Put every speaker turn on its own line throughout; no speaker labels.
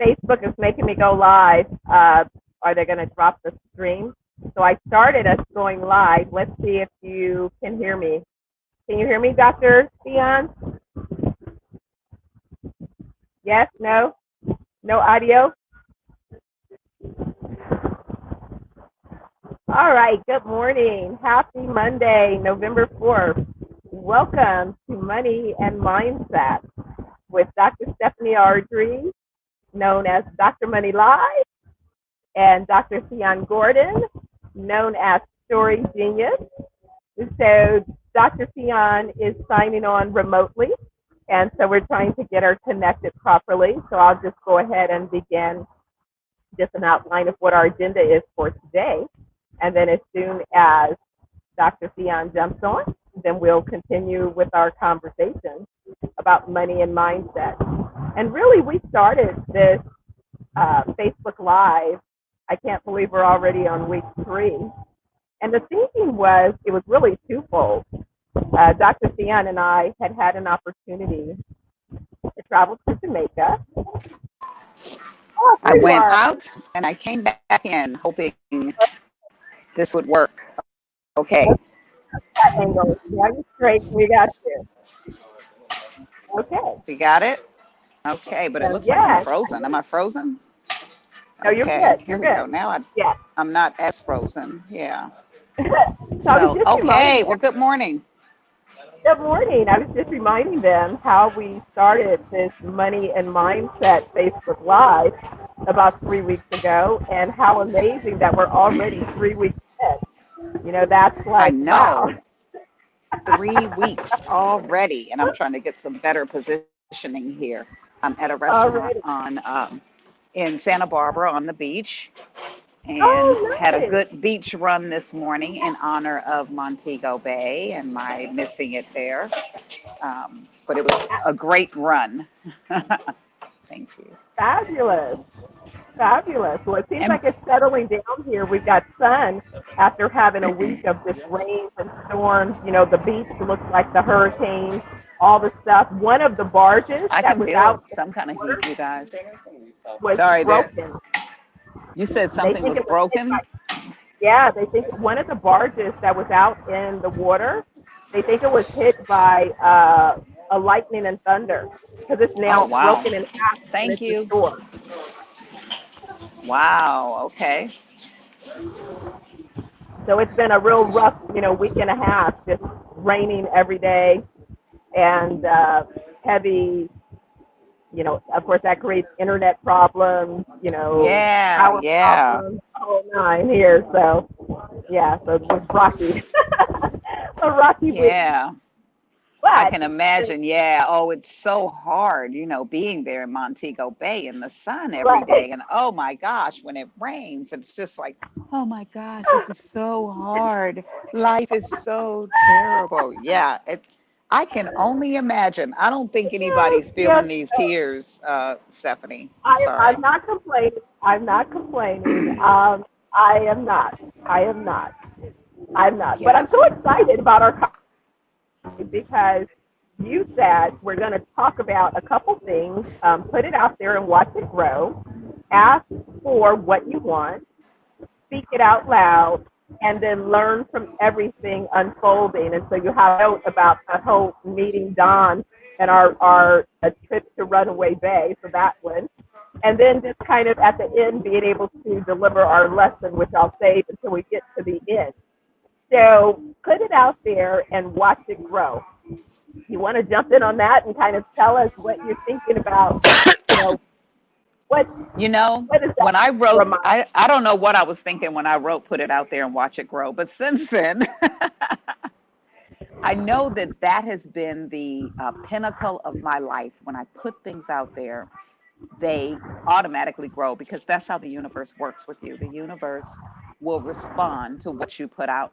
Facebook is making me go live. Are they going to drop the stream? So I started us going live. Let's see if you can hear me. Can you hear me, Dr. Thyonne? Yes? No? No audio? All right. Good morning. Happy Monday, November 4th. Welcome to Money and Mindset with Dr. Stephanie Ardrey, known as Dr. Money Live, and Dr. Thyonne Gordon, known as Story Genius. So Dr. Thyonne is signing on remotely, and so we're trying to get her connected properly. So I'll just go ahead and begin just an outline of what our agenda is for today. And then as soon as Dr. Thyonne jumps on, then we'll continue with our conversation about money and mindset. And really, we started this Facebook Live. I can't believe we're already on week 3. And the thinking was, it was really twofold. Dr. Thyonne and I had an opportunity to travel to Jamaica. Oh,
I went out and I came back in hoping this would work. Okay.
That angle. Yeah, you're straight. We got you. Okay.
You got it? Okay, but it looks like I'm frozen. Am I frozen?
No, you're
Okay,
good.
here we go. Now I'm not as frozen. Yeah. So, okay. Well, good morning.
Good morning. I was just reminding them how we started this Money and Mindset Facebook Live about 3 weeks ago, and how amazing that we're already 3 weeks in. You know, that's like,
I know.
wow.
3 weeks already, and I'm trying to get some better positioning here. I'm at a restaurant in Santa Barbara on the beach, and had a good beach run this morning in honor of Montego Bay and my missing it there. But it was a great run. Thank you.
Fabulous. Fabulous. Well, it seems like it's settling down here. We've got sun after having a week of just rain and storms. You know, the beach looks like the hurricane, all the stuff. One of the barges that was out
some kind of heat, you guys.
was
Sorry,
broken.
You said something was broken?
Yeah, they think one of the barges that was out in the water, they think it was hit by a lightning and thunder, because it's now broken in half.
Thank you. Wow. Okay.
So it's been a real rough, week and a half, just raining every day, and heavy. Of course, that creates internet problems. Power problems, the whole 9 here. So, so it was rocky, a rocky week.
Yeah. But I can imagine. Yeah. Oh, it's so hard, being there in Montego Bay in the sun every day. And oh my gosh, when it rains, it's just like, oh my gosh, this is so hard. Life is so terrible. Yeah. I can only imagine. I don't think anybody's feeling these tears, Stephanie. Sorry.
I'm not complaining. I'm not complaining. I am not. Yes. But I'm so excited about our conversation, because you said we're going to talk about a couple things, put it out there and watch it grow, ask for what you want, speak it out loud, and then learn from everything unfolding. And so you have a note about the whole meeting Don and our trip to Runaway Bay, so that one. And then just kind of at the end being able to deliver our lesson, which I'll save until we get to the end. So put it out there and watch it grow. You want to jump in on that and kind of tell us what you're thinking about, what
when I wrote, I don't know what I was thinking when I wrote, put it out there and watch it grow. But since then, I know that has been the pinnacle of my life. When I put things out there, they automatically grow, because that's how the universe works with you. The universe will respond to what you put out.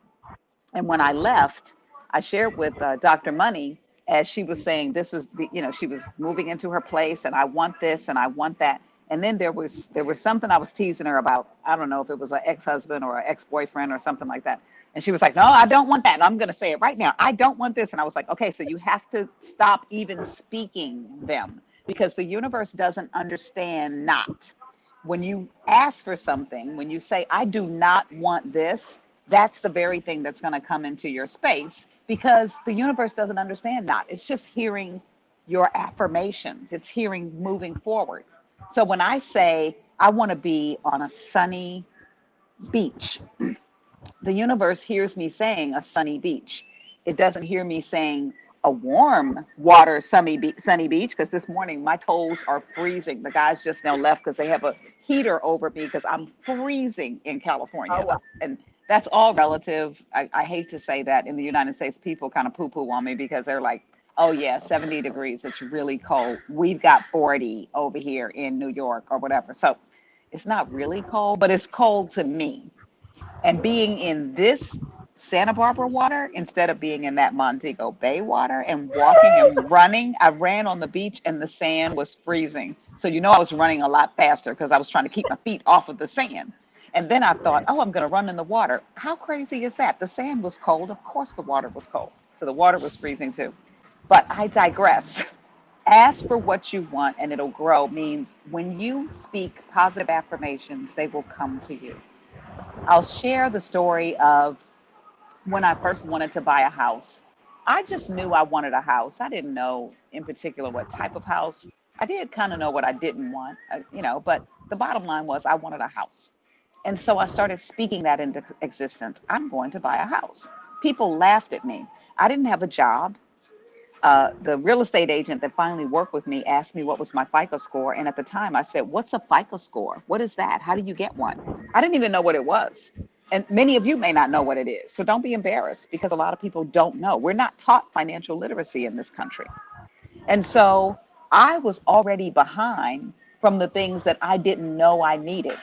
And when I left, I shared with Dr. Money, as she was saying, this is she was moving into her place, and I want this and I want that. And then there was something I was teasing her about. I don't know if it was an ex-husband or an ex-boyfriend or something like that. And she was like, no, I don't want that. And I'm going to say it right now. I don't want this. And I was like, okay, so you have to stop even speaking them, because the universe doesn't understand not. When you ask for something, when you say, I do not want this, that's the very thing that's going to come into your space, because the universe doesn't understand not. It's just hearing your affirmations, it's hearing moving forward. So when I say, I want to be on a sunny beach, the universe hears me saying a sunny beach. It doesn't hear me saying a warm water sunny beach, because this morning my toes are freezing. The guys just now left because they have a heater over me because I'm freezing in
Oh,
California.
wow.
And that's all relative. I hate to say that in the United States, people kind of poo poo on me because they're like, oh, yeah, 70 degrees. It's really cold. We've got 40 over here in New York or whatever. So it's not really cold, but it's cold to me. And being in this Santa Barbara water instead of being in that Montego Bay water and walking and running, I ran on the beach and the sand was freezing. So, I was running a lot faster because I was trying to keep my feet off of the sand. And then I thought, oh, I'm going to run in the water. How crazy is that? The sand was cold. Of course, the water was cold. So the water was freezing too. But I digress. Ask for what you want and it'll grow means when you speak positive affirmations, they will come to you. I'll share the story of when I first wanted to buy a house. I just knew I wanted a house. I didn't know in particular what type of house. I did kind of know what I didn't want, but the bottom line was I wanted a house. And so I started speaking that into existence. I'm going to buy a house. People laughed at me. I didn't have a job. The real estate agent that finally worked with me asked me what was my FICO score. And at the time I said, what's a FICO score? What is that? How do you get one? I didn't even know what it was. And many of you may not know what it is. So don't be embarrassed because a lot of people don't know. We're not taught financial literacy in this country. And so I was already behind from the things that I didn't know I needed.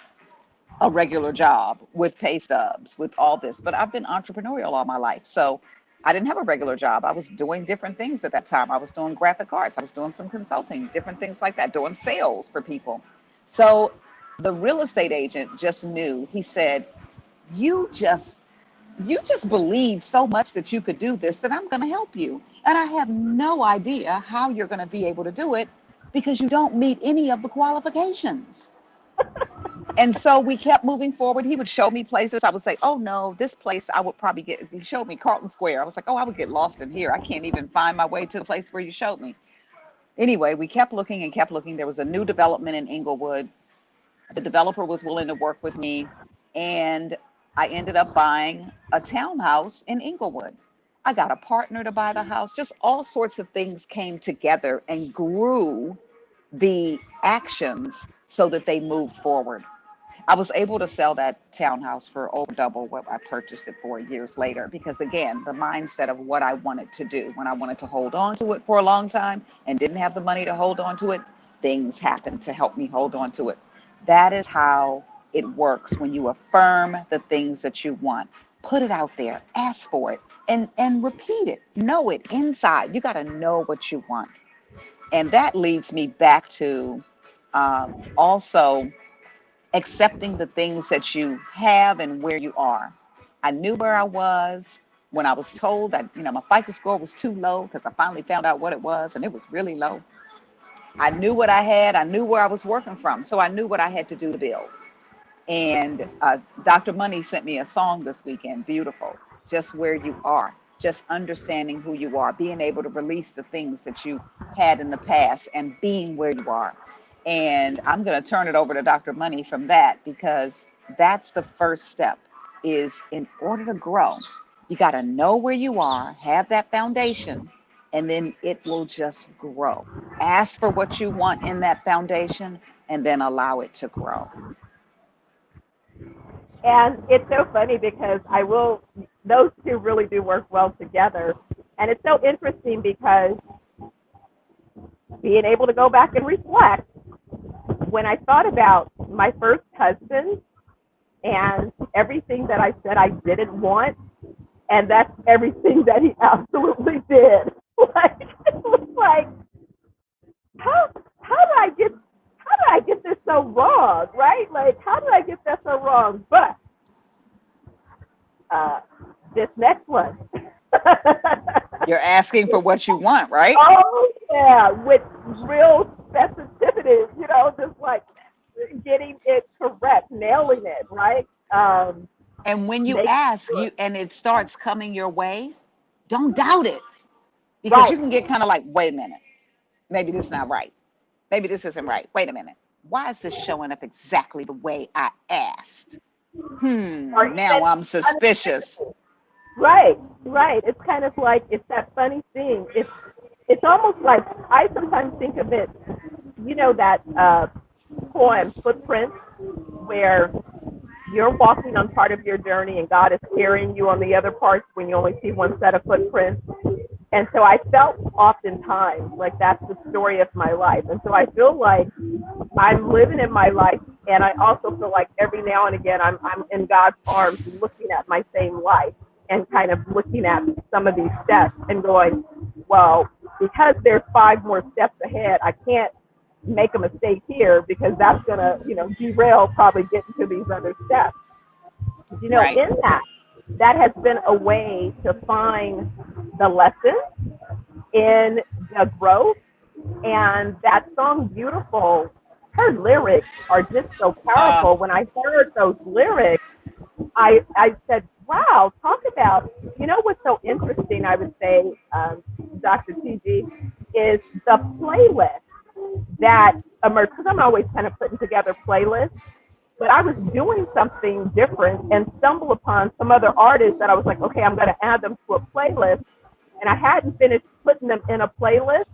A regular job with pay stubs, with all this, but I've been entrepreneurial all my life. So I didn't have a regular job. I was doing different things at that time. I was doing graphic arts. I was doing some consulting, different things like that, doing sales for people. So the real estate agent just knew, he said, you just you just believe so much that you could do this that I'm going to help you. And I have no idea how you're going to be able to do it because you don't meet any of the qualifications. And so we kept moving forward. He would show me places. I would say, oh no, this place I would probably get. He showed me Carlton Square. I was like, oh, I would get lost in here. I can't even find my way to the place where you showed me. Anyway, we kept looking and kept looking. There was a new development in Inglewood. The developer was willing to work with me. And I ended up buying a townhouse in Inglewood. I got a partner to buy the house. Just all sorts of things came together and grew the actions so that they moved forward. I was able to sell that townhouse for over double what I purchased it for years later because, again, the mindset of what I wanted to do. When I wanted to hold on to it for a long time and didn't have the money to hold on to it, things happened to help me hold on to it. That is how it works when you affirm the things that you want. Put it out there, ask for it, and repeat it. Know it inside. You got to know what you want. And that leads me back to also accepting the things that you have and where you are. I knew where I was when I was told that, my FICO score was too low because I finally found out what it was and it was really low. I knew what I had. I knew where I was working from. So I knew what I had to do to build. And Dr. Money sent me a song this weekend, beautiful, just where you are, just understanding who you are, being able to release the things that you had in the past and being where you are. And I'm going to turn it over to Dr. Money from that because that's the first step is in order to grow, you got to know where you are, have that foundation, and then it will just grow. Ask for what you want in that foundation and then allow it to grow.
And it's so funny because those two really do work well together. And it's so interesting because being able to go back and reflect, when I thought about my first husband and everything that I said I didn't want, and that's everything that he absolutely did. Like, it was like, how did I get this so wrong, right? Like, how did I get that so wrong? But this next one.
You're asking for what you want, right?
Oh yeah, with real sensitivity, just like getting it correct, nailing it, right?
And when you
Make
ask
sure.
you and it starts coming your way, don't doubt it, because
Right,
you can get kind of like, wait a minute, maybe this is not right. Maybe this isn't right. Wait a minute. Why is this showing up exactly the way I asked?
or
Now
even
I'm suspicious.
right, right. It's kind of like it's that funny thing. It's almost like I sometimes think of it. That poem Footprints, where you're walking on part of your journey and God is carrying you on the other parts when you only see one set of footprints. And so I felt oftentimes like that's the story of my life. And so I feel like I'm living in my life, and I also feel like every now and again I'm in God's arms looking at my same life and kind of looking at some of these steps and going, well, because there's 5 more steps ahead, I can't make a mistake here because that's going to, derail probably getting to these other steps.
Right.
In that has been a way to find the lessons in the growth. And that song, Beautiful, her lyrics are just so
Uh,
powerful. When I heard those lyrics, I said, wow, talk about, what's so interesting, I would say, Dr. TG, is the playlist that emerged, because I'm always kind of putting together playlists, but I was doing something different and stumbled upon some other artists that I was like, okay, I'm going to add them to a playlist. And I hadn't finished putting them in a playlist.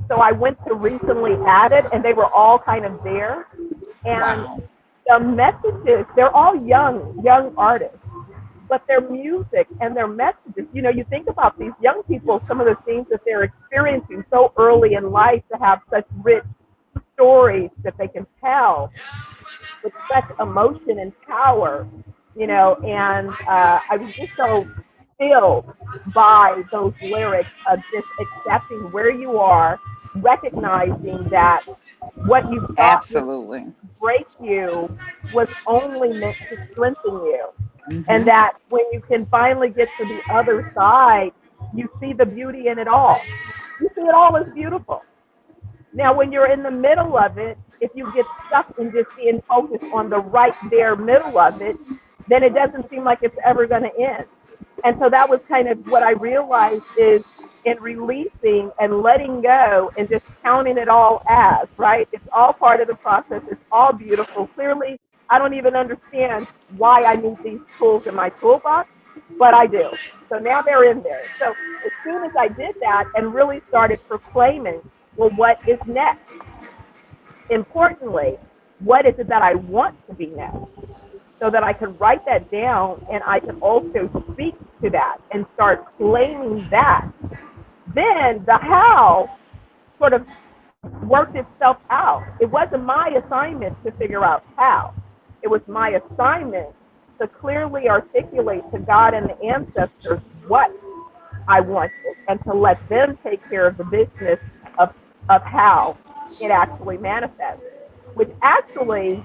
So I went to recently added, and they were all kind of there. And
wow.
the messages, they're all young artists, but their music and their messages, you think about these young people, some of the things that they're experiencing so early in life, to have such rich stories that they can tell with such emotion and power, and I was just so filled by those lyrics of just accepting where you are, recognizing that what you thought was
Absolutely.
break you was only meant to strengthen you. And
Hmm.
that when you can finally get to the other side, you see the beauty in it all. You see it all as beautiful. Now, when you're in the middle of it, if you get stuck in just being focused on the right there middle of it, then it doesn't seem like it's ever going to end. And so that was kind of what I realized is in releasing and letting go and just counting it all as, right? It's all part of the process. It's all beautiful. Clearly, I don't even understand why I need these tools in my toolbox, but I do. So now they're in there. So as soon as I did that and really started proclaiming, well, what is next? Importantly, what is it that I want to be next? So that I can write that down and I can also speak to that and start claiming that. Then the how sort of worked itself out. It wasn't my assignment to figure out how. It was my assignment to clearly articulate to God and the ancestors what I wanted and to let them take care of the business of, of how it actually manifests, which actually,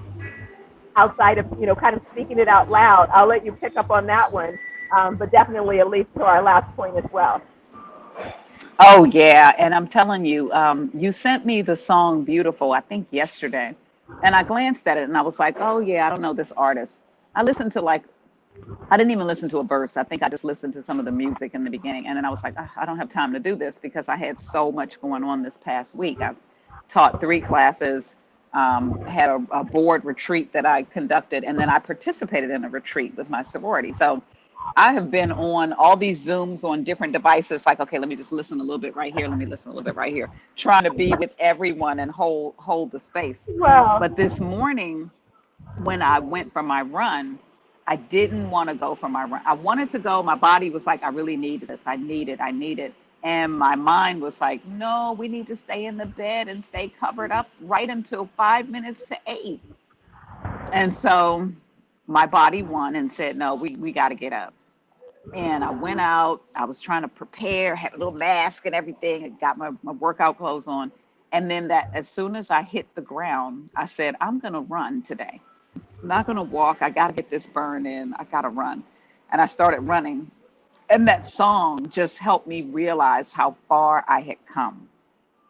outside of, kind of speaking it out loud, I'll let you pick up on that one, but definitely it leads to our last point as well.
Oh yeah, and I'm telling you, you sent me the song "Beautiful," I think yesterday, and I glanced at it and I was like, oh yeah, I don't know this artist. I listened to like, I didn't even listen to a verse. I think I just listened to some of the music in the beginning, and then I was like, I don't have time to do this because I had so much going on this past week. I've taught 3 classes, had a board retreat that I conducted, and then I participated in a retreat with my sorority. So I have been on all these Zooms on different devices, like, okay, let me just listen a little bit right here. Let me listen a little bit right here, trying to be with everyone and hold the space.
Well,
But this morning, when I went for my run, I didn't want to go for my run. I wanted to go. My body was like, I really need this. I need it. And my mind was like, no, we need to stay in the bed and stay covered up right until 5 minutes to 8. And so my body won and said, no, we got to get up. And I went out. I was trying to prepare, had a little mask and everything, and got my workout clothes on. And then that as soon as I hit the ground, I said, I'm going to run today. I'm not going to walk. I got to get this burn in. I got to run. And I started running. And that song just helped me realize how far I had come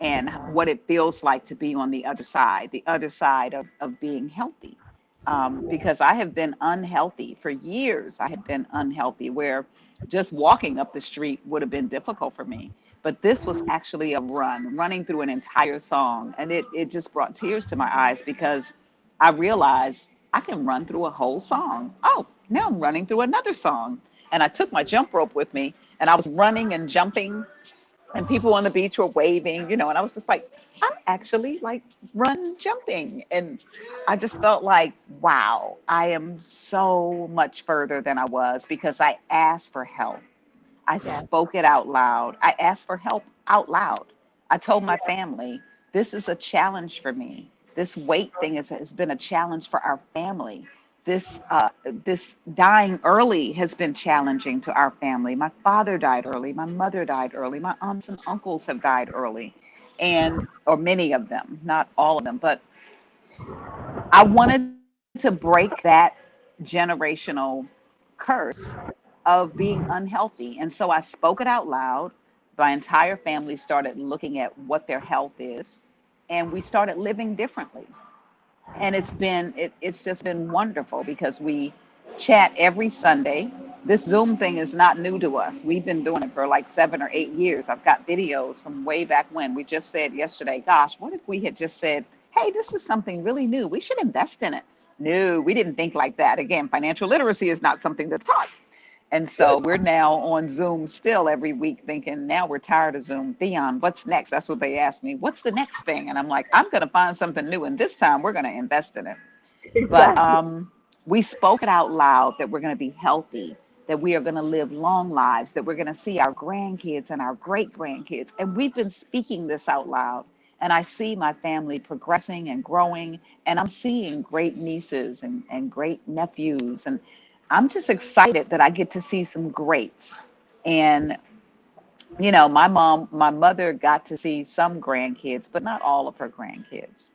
and what it feels like to be on the other side of being healthy. Because I have been unhealthy for years. I had been unhealthy where just walking up the street would have been difficult for me. But this was actually a running through an entire song. And it just brought tears to my eyes because I realized I can run through a whole song. Oh, now I'm running through another song. And I took my jump rope with me and I was running and jumping and people on the beach were waving, and I was just like, I'm actually like run jumping. And I just felt like, wow, I am so much further than I was because I asked for help. I
Yes.
spoke it out loud. I asked for help out loud. I told my family, this is a challenge for me. This weight thing has been a challenge for our family. This dying early has been challenging to our family. My father died early. My mother died early. My aunts and uncles have died early, and or many of them, not all of them. But I wanted to break that generational curse of being unhealthy. And so I spoke it out loud. My entire family started looking at what their health is, and we started living differently. And it's just been wonderful because we chat every Sunday. This Zoom thing is not new to us. We've been doing it for like 7 or 8 years. I've got videos from way back when. We just said yesterday, gosh, what if we had just said, hey, this is something really new, we should invest in it. No, we didn't think like that. Again, financial literacy is not something that's taught. And so we're now on Zoom still every week thinking, now we're tired of Zoom. Thyonne, what's next? That's what they ask me. What's the next thing? And I'm like, I'm going to find something new. And this time we're going to invest in it. But
Exactly.
we spoke it out loud that we're going to be healthy, that we are going to live long lives, that we're going to see our grandkids and our great grandkids. And we've been speaking this out loud. And I see my family progressing and growing. And I'm seeing great nieces and great nephews. And I'm just excited that I get to see some greats. And, my mother got to see some grandkids, but not all of her grandkids.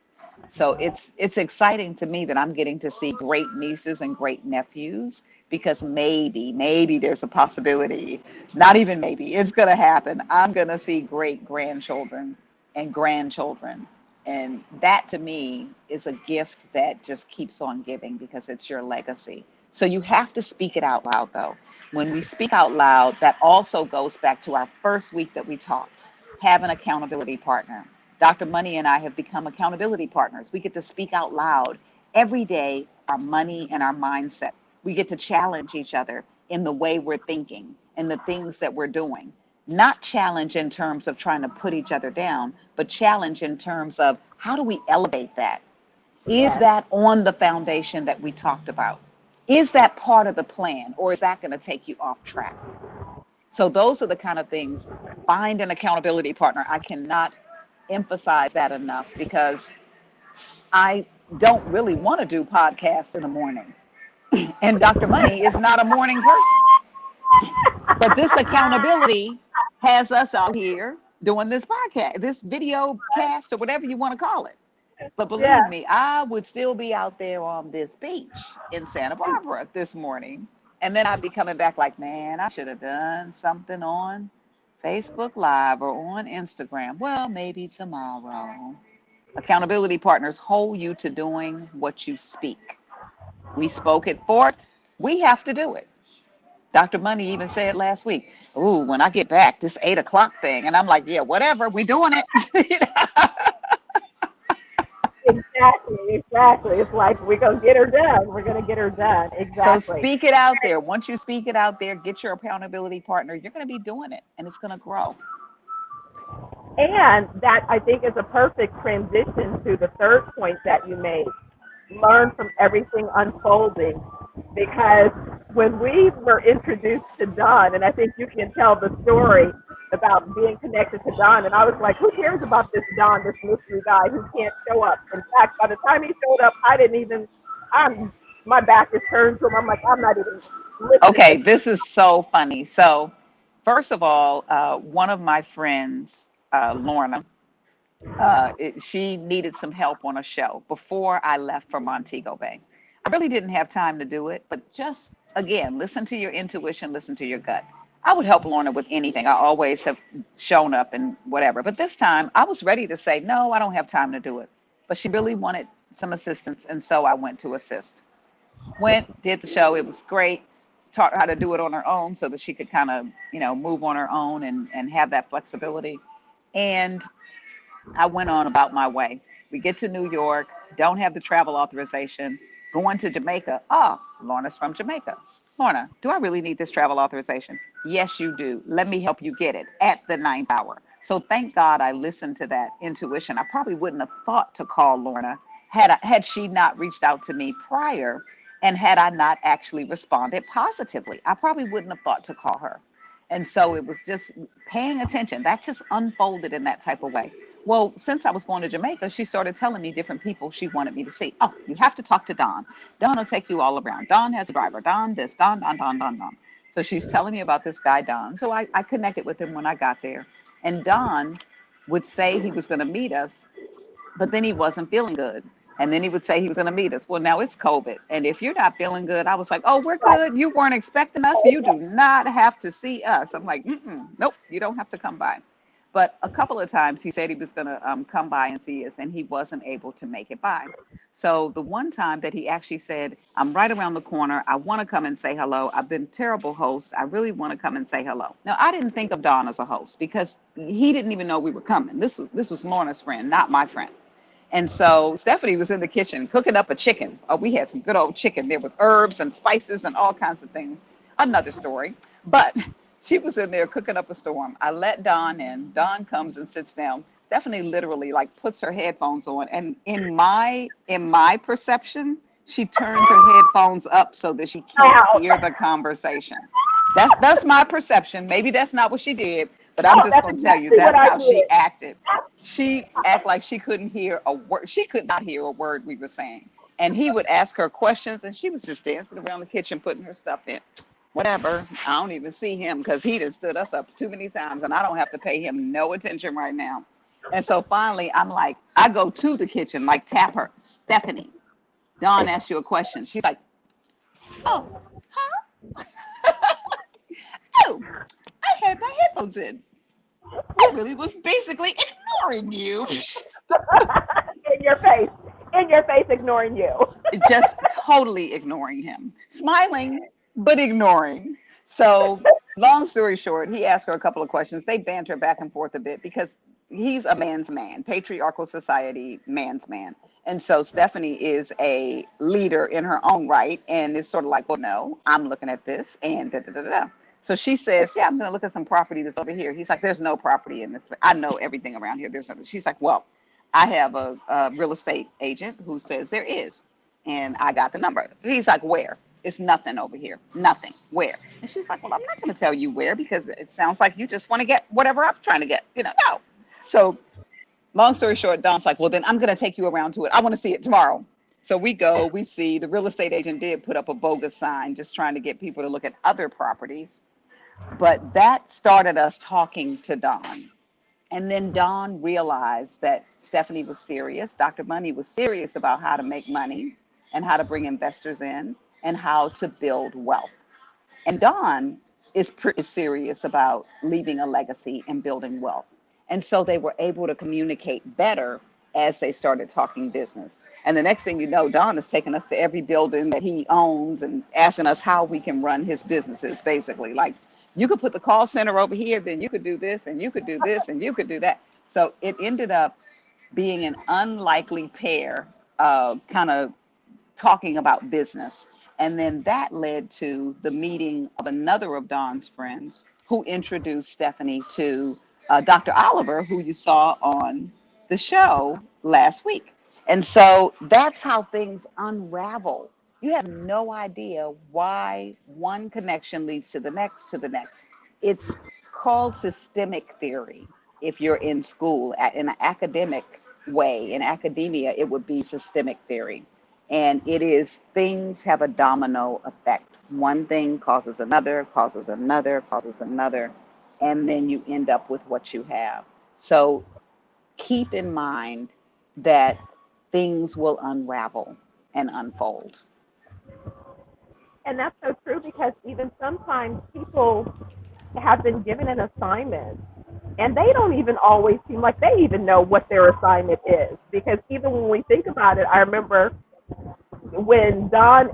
So it's exciting to me that I'm getting to see great nieces and great nephews because maybe there's a possibility, not even maybe, it's going to happen. I'm going to see great grandchildren and grandchildren. And that to me is a gift that just keeps on giving because it's your legacy. So you have to speak it out loud though. When we speak out loud, that also goes back to our first week that we talked, have an accountability partner. Dr. Money and I have become accountability partners. We get to speak out loud every day, our money and our mindset. We get to challenge each other in the way we're thinking and the things that we're doing. Not challenge in terms of trying to put each other down, but challenge in terms of how do we elevate that? Is
Yes.
that on the foundation that we talked about? Is that part of the plan, or is that going to take you off track? So those are the kind of things. Find an accountability partner. I cannot emphasize that enough because I don't really want to do podcasts in the morning. And Dr. Money is not a morning person. But this accountability has us out here doing this podcast, this video cast, or whatever you want to call it. But
Yeah.
believe me, I would still be out there on this beach in Santa Barbara this morning. And then I'd be coming back like, man, I should have done something on Facebook Live or on Instagram. Well, maybe tomorrow. Accountability partners hold you to doing what you speak. We spoke it forth. We have to do it. Dr. Money even said last week, ooh, when I get back, this 8 o'clock thing. And I'm like, yeah, whatever, we're doing it.
Exactly. Exactly. It's like we're gonna get her done. We're gonna get her done.
So
Exactly.
speak it out there. Once you speak it out there, get your accountability partner. You're going to be doing it and it's going to grow.
And that I think is a perfect transition to the third point that you made. Learn from everything unfolding. Because when we were introduced to Don, and I think you can tell the story about being connected to Don, and I was like, who cares about this Don, this mystery guy who can't show up? In fact, by the time he showed up, I didn't even, I'm, my back is turned to him. I'm like, I'm not even listening
Okay,
to
this is so funny. So, first of all, one of my friends, Lorna, she needed some help on a show before I left for Montego Bay. I really didn't have time to do it, but just again, listen to your intuition, listen to your gut. I would help Lorna with anything. I always have shown up and whatever. But this time I was ready to say, no, I don't have time to do it. But she really wanted some assistance. And so I went to assist. Went, did the show. It was great. Taught her how to do it on her own so that she could kind of, move on her own and have that flexibility. And I went on about my way. We get to New York, don't have the travel authorization, going to Jamaica. Oh, Lorna's from Jamaica. Lorna, do I really need this travel authorization? Yes, you do. Let me help you get it at the ninth hour. So thank God I listened to that intuition. I probably wouldn't have thought to call Lorna had she not reached out to me prior, and had I not actually responded positively. I probably wouldn't have thought to call her. And so it was just paying attention. That just unfolded in that type of way. Well, since I was going to Jamaica, she started telling me different people she wanted me to see. Oh, you have to talk to Don. Don will take you all around. Don has a driver. Don this, Don, Don, Don, Don, Don. So she's telling me about this guy, Don. So I connected with him when I got there. And Don would say he was going to meet us, but then he wasn't feeling good. And then he would say he was going to meet us. Well, now it's COVID. And if you're not feeling good, I was like, oh, we're good. You weren't expecting us. You do not have to see us. I'm like, nope, you don't have to come by. But a couple of times he said he was going to come by and see us, and he wasn't able to make it by. So the one time that he actually said, I'm right around the corner. I want to come and say hello. I've been a terrible host. I really want to come and say hello. Now, I didn't think of Don as a host because he didn't even know we were coming. This was Lorna's friend, not my friend. And so Stephanie was in the kitchen cooking up a chicken. Oh, we had some good old chicken there with herbs and spices and all kinds of things. Another story. But she was in there cooking up a storm. I let Dawn in. Dawn comes and sits down. Stephanie literally like puts her headphones on. And in my perception, she turns her headphones up so that she can't
Wow.
hear the conversation. That's my perception. Maybe that's not what she did, but I'm
Oh,
just
that's
gonna tell you
exactly what
that's
I
how she
did.
acted. She act like she couldn't hear a word. She could not hear a word we were saying. And he would ask her questions, and she was just dancing around the kitchen, putting her stuff in. Whatever. I don't even see him because he done stood us up too many times, and I don't have to pay him no attention right now. And so finally, I'm like, I go to the kitchen, like tap her, Stephanie. Dawn asked you a question. She's like, oh, huh? Oh, I had my headphones in. I really was basically ignoring you.
In your face. In your face, ignoring you.
Just totally ignoring him, smiling, but ignoring. So, long story short, he asked her a couple of questions. They banter back and forth a bit because he's a man's man, patriarchal society, man's man. And so Stephanie is a leader in her own right. And it's sort of like, well, no, I'm looking at this and da da da da. So she says, yeah, I'm going to look at some property that's over here. He's like, there's no property in this. I know everything around here. There's nothing. She's like, well, I have a real estate agent who says there is. And I got the number. He's like, where? It's nothing over here. Nothing. Where? And she's like, well, I'm not going to tell you where because it sounds like you just want to get whatever I'm trying to get. No. So long story short, Don's like, well, then I'm going to take you around to it. I want to see it tomorrow. So we go, we see the real estate agent did put up a bogus sign just trying to get people to look at other properties. But that started us talking to Don. And then Don realized that Stephanie was serious. Dr. Money was serious about how to make money and how to bring investors in and how to build wealth. And Don is pretty serious about leaving a legacy and building wealth. And so they were able to communicate better as they started talking business. And the next thing you know, Don is taking us to every building that he owns and asking us how we can run his businesses, basically. Like, you could put the call center over here, then you could do this, and you could do this, and you could do that. So it ended up being an unlikely pair, kind of talking about business. And then that led to the meeting of another of Don's friends who introduced Stephanie to Dr. Oliver, who you saw on the show last week. And so that's how things unravel. You have no idea why one connection leads to the next, to the next. It's called systemic theory. If you're in school, in an academic way, in academia, it would be systemic theory. And it is things have a domino effect. One thing causes another, causes another, causes another, and then you end up with what you have. So keep in mind that things will unravel and unfold.
And that's so true because even sometimes people have been given an assignment, and they don't even always seem like they even know what their assignment is. Because even when we think about it, I remember when Don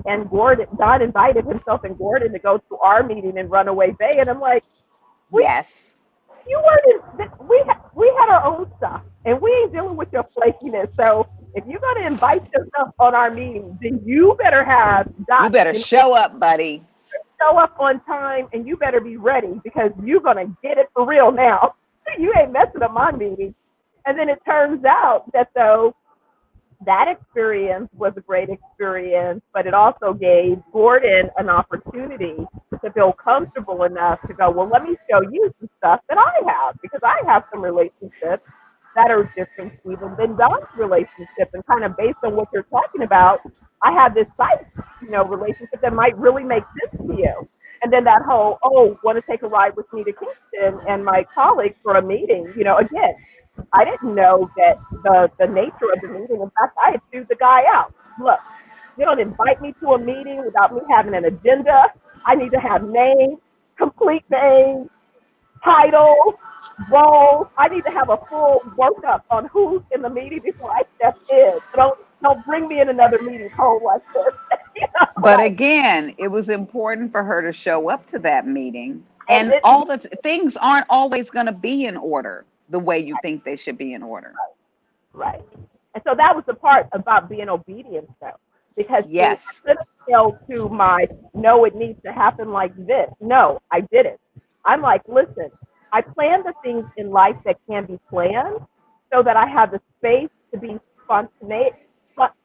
invited himself and Gordon to go to our meeting in Runaway Bay, and I'm like, we,
Yes.
you weren't, we had our own stuff, and we ain't dealing with your flakiness. So if you're gonna invite yourself on our meeting, then you better have
You
Doc,
better show up, buddy.
show up on time, and you better be ready because you're gonna get it for real now. You ain't messing up my meeting. And then it turns out that though that experience was a great experience, but it also gave Gordon an opportunity to feel comfortable enough to go, well, let me show you some stuff that I have, because I have some relationships that are different even than Don's relationship. And kind of based on what you're talking about, I have this site, relationship that might really make sense to you. And then that whole, oh, want to take a ride with me to Kingston and my colleagues for a meeting, again, I didn't know that the nature of the meeting. In fact, I had chewed the guy out. Look, you don't invite me to a meeting without me having an agenda. I need to have name, complete name, title, role. I need to have a full workup on who's in the meeting before I step in. So don't bring me in another meeting cold like this.
But
Like,
again, it was important for her to show up to that meeting.
and
And
it,
all the things aren't always going to be in order the way you think they should be in order.
right. And so that was the part about being obedient, though, because see, I
Yes.
could have held to my no, it needs to happen like this. No, I didn't. I'm like, listen, I plan the things in life that can be planned so that I have the space to be spontaneous,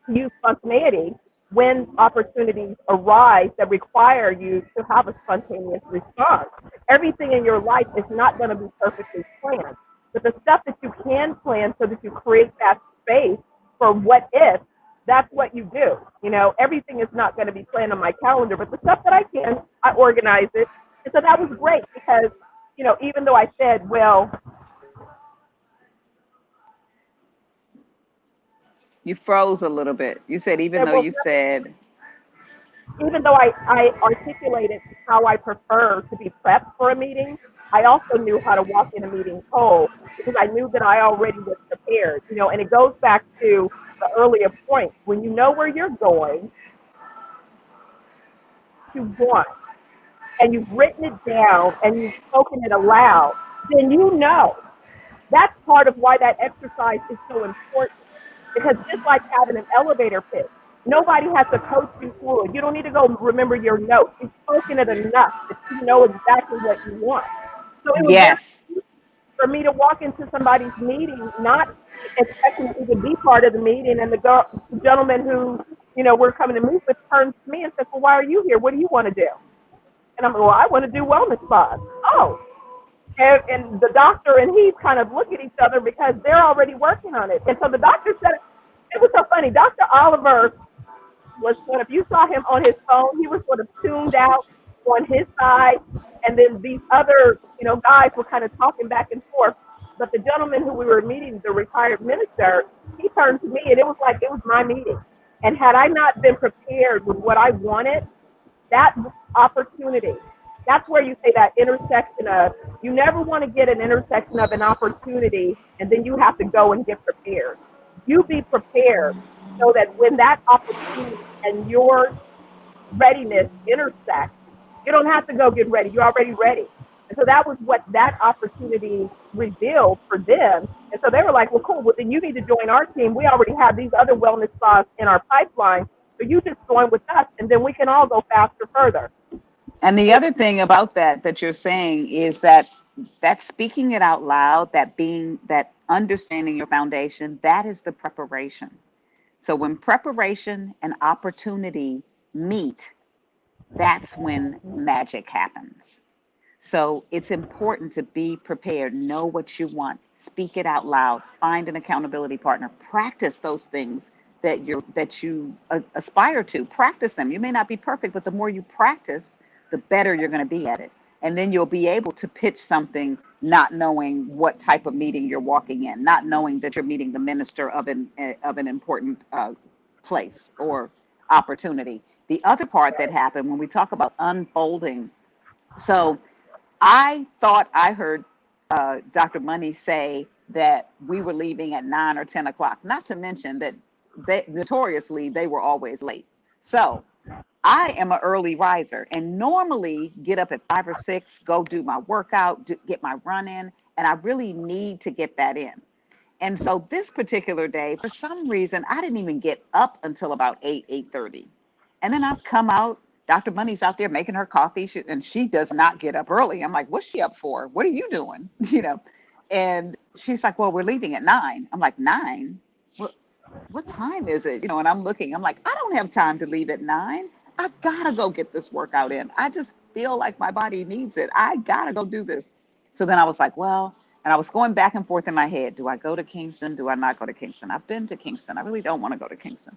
use spontaneity when opportunities arise that require you to have a spontaneous response. Everything in your life is not going to be perfectly planned, but the stuff that you can plan so that you create that space for what if, that's what you do. Everything is not going to be planned on my calendar, but the stuff that I can, I organize it. And so that was great because, even though I said, well,
You froze a little bit. You said, even though
well,
you said,
even though I articulated how I prefer to be prepped for a meeting, I also knew how to walk in a meeting cold because I knew that I already was prepared, and it goes back to the earlier point. When you know where you're going, you want, and you've written it down and you've spoken it aloud, then that's part of why that exercise is so important. Because just like having an elevator pitch, nobody has to coach you through it. You don't need to go remember your notes. You've spoken it enough that you know exactly what you want. So it was very
yes,
easy for me to walk into somebody's meeting, not expecting to even be part of the meeting, and the gentleman who we're coming to meet with turns to me and says, "Well, why are you here? What do you want to do?" And I'm like, "Well, I want to do wellness spas." Oh, and the doctor and he kind of look at each other because they're already working on it. And so the doctor said, it was so funny. Dr. Oliver was sort of, you saw him on his phone, he was sort of tuned out on his side. And then these other, guys were kind of talking back and forth. But the gentleman who we were meeting, the retired minister, he turned to me and it was like it was my meeting. And had I not been prepared with what I wanted, that opportunity. That's where you say that intersection of, you never want to get an intersection of an opportunity and then you have to go and get prepared. You be prepared so that when that opportunity and your readiness intersect, you don't have to go get ready. You're already ready. And so that was what that opportunity revealed for them. And so they were like, well, cool. Well, then you need to join our team. We already have these other wellness spas in our pipeline. So you just join with us and then we can all go faster further.
and the other thing about that you're saying is that speaking it out loud, that understanding your foundation, that is the preparation. So when preparation and opportunity meet, that's when magic happens. So it's important to be prepared, know what you want, speak it out loud, find an accountability partner, practice those things that you aspire to. Practice them. You may not be perfect, but the more you practice, the better you're going to be at it. And then you'll be able to pitch something not knowing what type of meeting you're walking in, not knowing that you're meeting the minister of an important place or opportunity. The other part that happened when we talk about unfolding, so I thought I heard Dr. Money say that we were leaving at 9 or 10 o'clock, not to mention that notoriously they were always late. So I am an early riser and normally get up at 5 or 6, go do my workout, get my run in, and I really need to get that in. And so this particular day, for some reason, I didn't even get up until about 8:30. And then I've come out, Dr. Money's out there making her coffee, and she does not get up early. I'm like, what's she up for? What are you doing? And she's like, well, we're leaving at 9. I'm like, 9? What time is it? And I'm looking, I'm like, I don't have time to leave at 9. I gotta go get this workout in. I just feel like my body needs it. I gotta go do this. So then I was like, well, and I was going back and forth in my head. Do I go to Kingston? Do I not go to Kingston? I've been to Kingston. I really don't want to go to Kingston.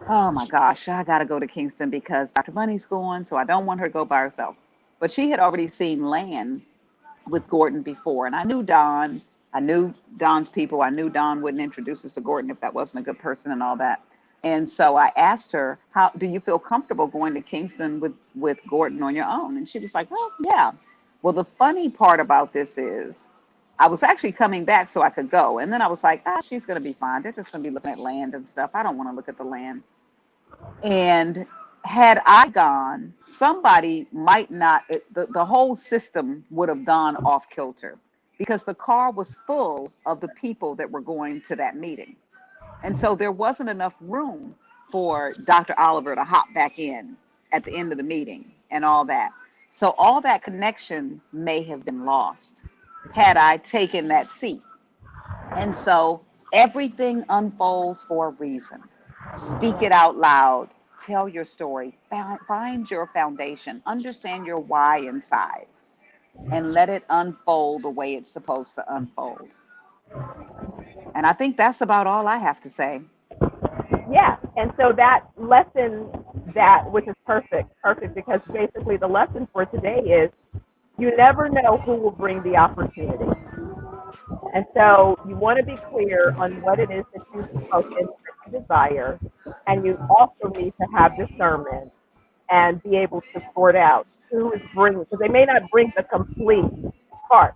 Oh my gosh, I gotta go to Kingston because Dr. Money's going, so I don't want her to go by herself. But she had already seen land with Gordon before, and I knew Don. I knew Don's people. I knew Don wouldn't introduce us to Gordon if that wasn't a good person and all that. And so I asked her, how do you feel comfortable going to Kingston with Gordon on your own? And she was like, well, yeah. Well, the funny part about this is I was actually coming back so I could go. And then I was like, she's going to be fine. They're just going to be looking at land and stuff. I don't want to look at the land. And had I gone, somebody might not, the whole system would have gone off kilter because the car was full of the people that were going to that meeting. And so there wasn't enough room for Dr. Oliver to hop back in at the end of the meeting and all that. So all that connection may have been lost had I taken that seat. And so everything unfolds for a reason. Speak it out loud. Tell your story. Find your foundation. Understand your why inside. And let it unfold the way it's supposed to unfold. And I think that's about all I have to say.
Yeah, and so that lesson, which is perfect, because basically the lesson for today is you never know who will bring the opportunity. And so you want to be clear on what it is that you focus, that you desire, and you also need to have discernment and be able to sort out who is bringing, because they may not bring the complete part.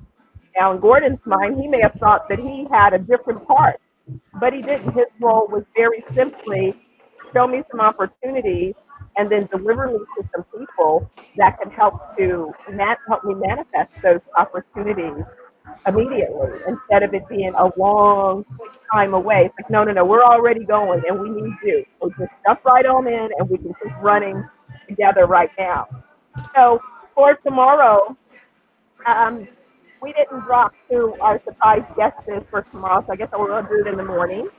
Now, in Gordon's mind, he may have thought that he had a different part, but he didn't. His role was very simply show me some opportunities and then deliver me to some people that can help me manifest those opportunities immediately instead of it being a long time away. It's like, no, we're already going and we need you. So just jump right on in and we can keep running together right now. So for tomorrow, we didn't drop to our surprise guest list for tomorrow, so I guess we'll do it in the morning.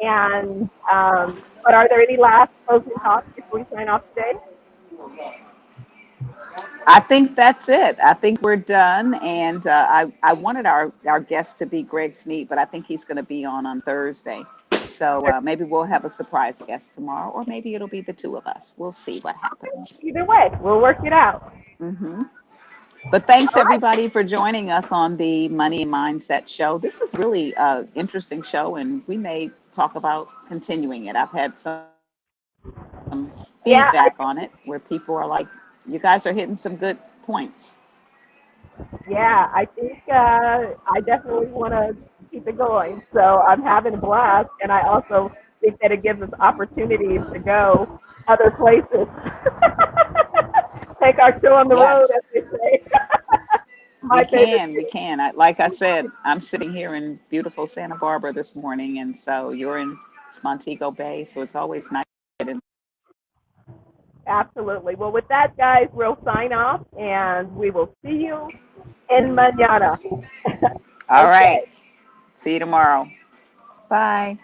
And but are there any last closing thoughts before we sign off today?
I think that's it. I think we're done. And I wanted our guest to be Greg Sneed, but I think he's going to be on Thursday. So maybe we'll have a surprise guest tomorrow, or maybe it'll be the two of us. We'll see what happens.
Either way, we'll work it out.
Mm-hmm. But thanks everybody for joining us on the Money and Mindset Show. This is really an interesting show, and we may talk about continuing it. I've had some feedback on it where people are like, you guys are hitting some good points.
Yeah, I think I definitely want to keep it going. So I'm having a blast, and I also think that it gives us opportunities to go other places. Take our show on the road, as they say.
We can. Like I said, I'm sitting here in beautiful Santa Barbara this morning, and so you're in Montego Bay, so it's always nice.
Absolutely. Well, with that, guys, we'll sign off, and we will see you in mañana.
All right. See you tomorrow. Bye.